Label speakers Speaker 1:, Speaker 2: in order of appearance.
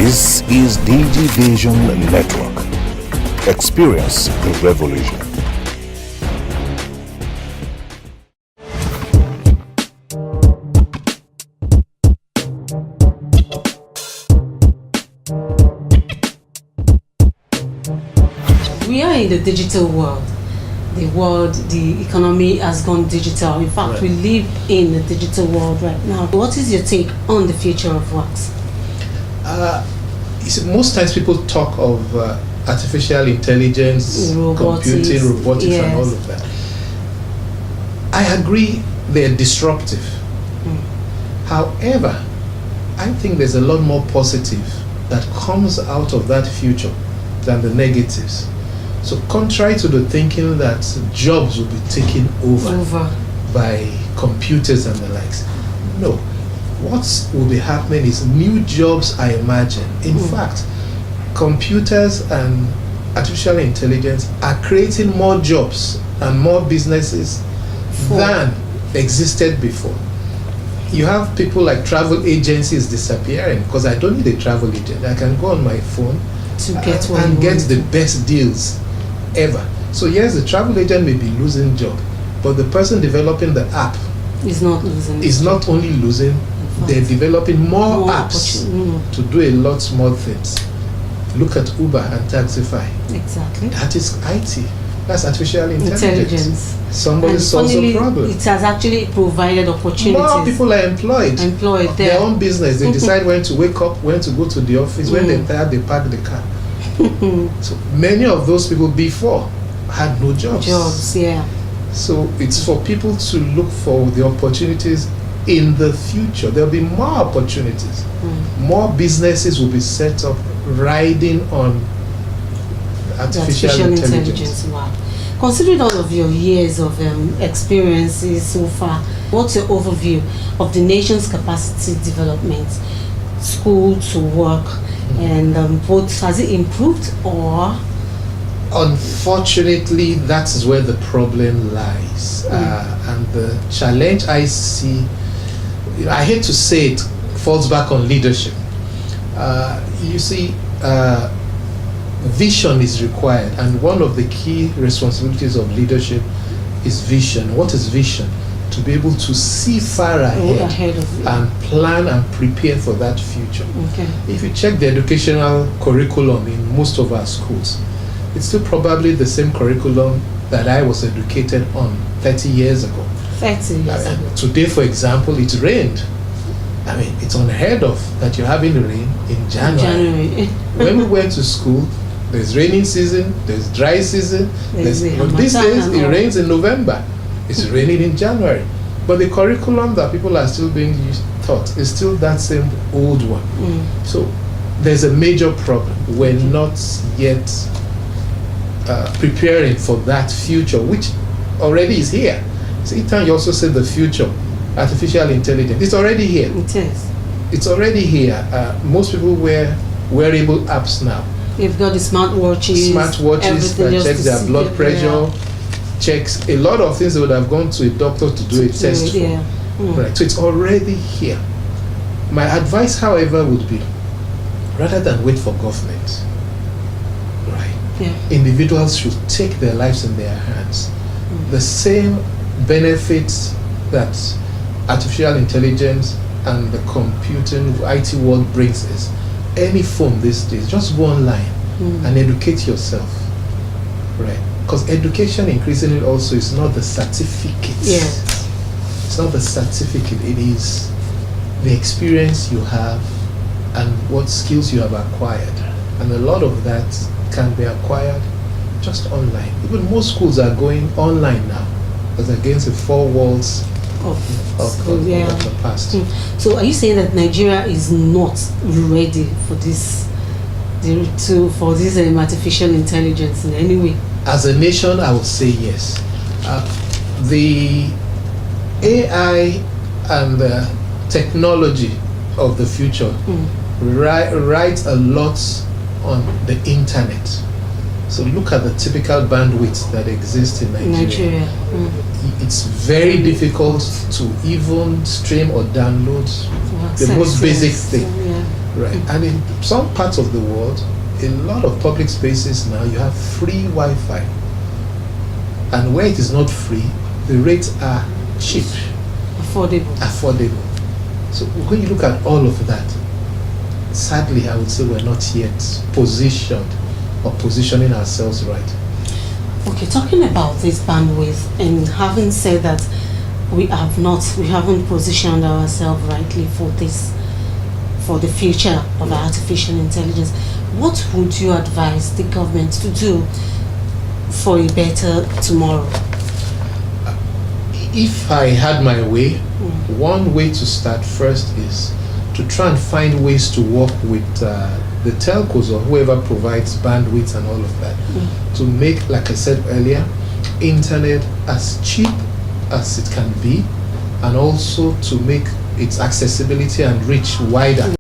Speaker 1: This is Digivation Network. Experience the revolution.
Speaker 2: We are in the digital world. The economy has gone digital. In fact, we live in the digital world right now. What is your take on the future of works?
Speaker 3: Most times people talk of artificial intelligence, computing, robotics, and all of that. I agree they're disruptive. However, I think there's a lot more positive that comes out of that future than the negatives. So contrary to the thinking that jobs will be taken over by computers and the likes, no. What will be happening is new jobs, I imagine. In fact, computers and artificial intelligence are creating more jobs and more businesses than existed before. You have people like travel agencies disappearing because I don't need a travel agent. I can go on my phone and get the best deals ever. So yes, the travel agent may be losing job, but the person developing the app
Speaker 2: is not losing.
Speaker 3: Is not only losing, they're developing more apps to do a lot more things. Look at Uber and Taxify.
Speaker 2: Exactly.
Speaker 3: That is IT. That's artificial intelligence. Somebody solves a problem.
Speaker 2: It has actually provided opportunities.
Speaker 3: More people are employed. Their own business. They decide when to wake up, when to go to the office. When they're tired, they park the car. So many of those people before had no jobs. So it's for people to look for the opportunities in the future. There'll be more opportunities. More businesses will be set up riding on artificial intelligence.
Speaker 2: Wow. Considering all of your years of experiences so far, what's your overview of the nation's capacity development, school to work, and both, has it improved or?
Speaker 3: Unfortunately, that's where the problem lies. And the challenge I see, I hate to say it, falls back on leadership. You see, vision is required, and one of the key responsibilities of leadership is vision. What is vision? To be able to see far ahead and plan and prepare for that future. If you check the educational curriculum in most of our schools, it's still probably the same curriculum that I was educated on 30 years ago.
Speaker 2: 30 years ago.
Speaker 3: Today, for example, it rained. I mean, it's unheard of that you're having rain in January. When we went to school, there's raining season, there's dry season. But these days, it rains in November. It's raining in January. But the curriculum that people are still being taught is still that same old one. So there's a major problem. We're not yet preparing for that future, which already is here. So each time you also say the future, artificial intelligence, it's already here.
Speaker 2: It is.
Speaker 3: It's already here. Most people wear wearable apps now.
Speaker 2: You've got the smartwatches
Speaker 3: that check their blood pressure, checks a lot of things they would have gone to a doctor to do a test for. Right. So it's already here. My advice, however, would be rather than wait for government, individuals should take their lives in their hands. The same benefits that artificial intelligence and the computing IT world brings us. Any phone these days, just go online and educate yourself, right? Because education increasingly also is not the certificate. It's not the certificate. It is the experience you have and what skills you have acquired, and a lot of that can be acquired just online. Even most schools are going online now, as against the four walls of the past.
Speaker 2: So are you saying that Nigeria is not ready for this artificial intelligence in any way?
Speaker 3: As a nation, I would say yes. The AI and the technology of the future rides a lot on the internet. So look at the typical bandwidth that exists in Nigeria. It's very difficult to even stream or download the most basic thing. Right. And in some parts of the world, a lot of public spaces now, you have free Wi-Fi. And where it is not free, the rates are cheap. Affordable. So when you look at all of that, sadly, I would say we're not yet positioned or positioning ourselves right.
Speaker 2: Okay, talking about this bandwidth, and having said that we haven't positioned ourselves rightly for the future of artificial intelligence, what would you advise the government to do for a better tomorrow?
Speaker 3: If I had my way, one way to start first is to try and find ways to work with the telcos or whoever provides bandwidth and all of that, to make, like I said earlier, internet as cheap as it can be, and also to make its accessibility and reach wider.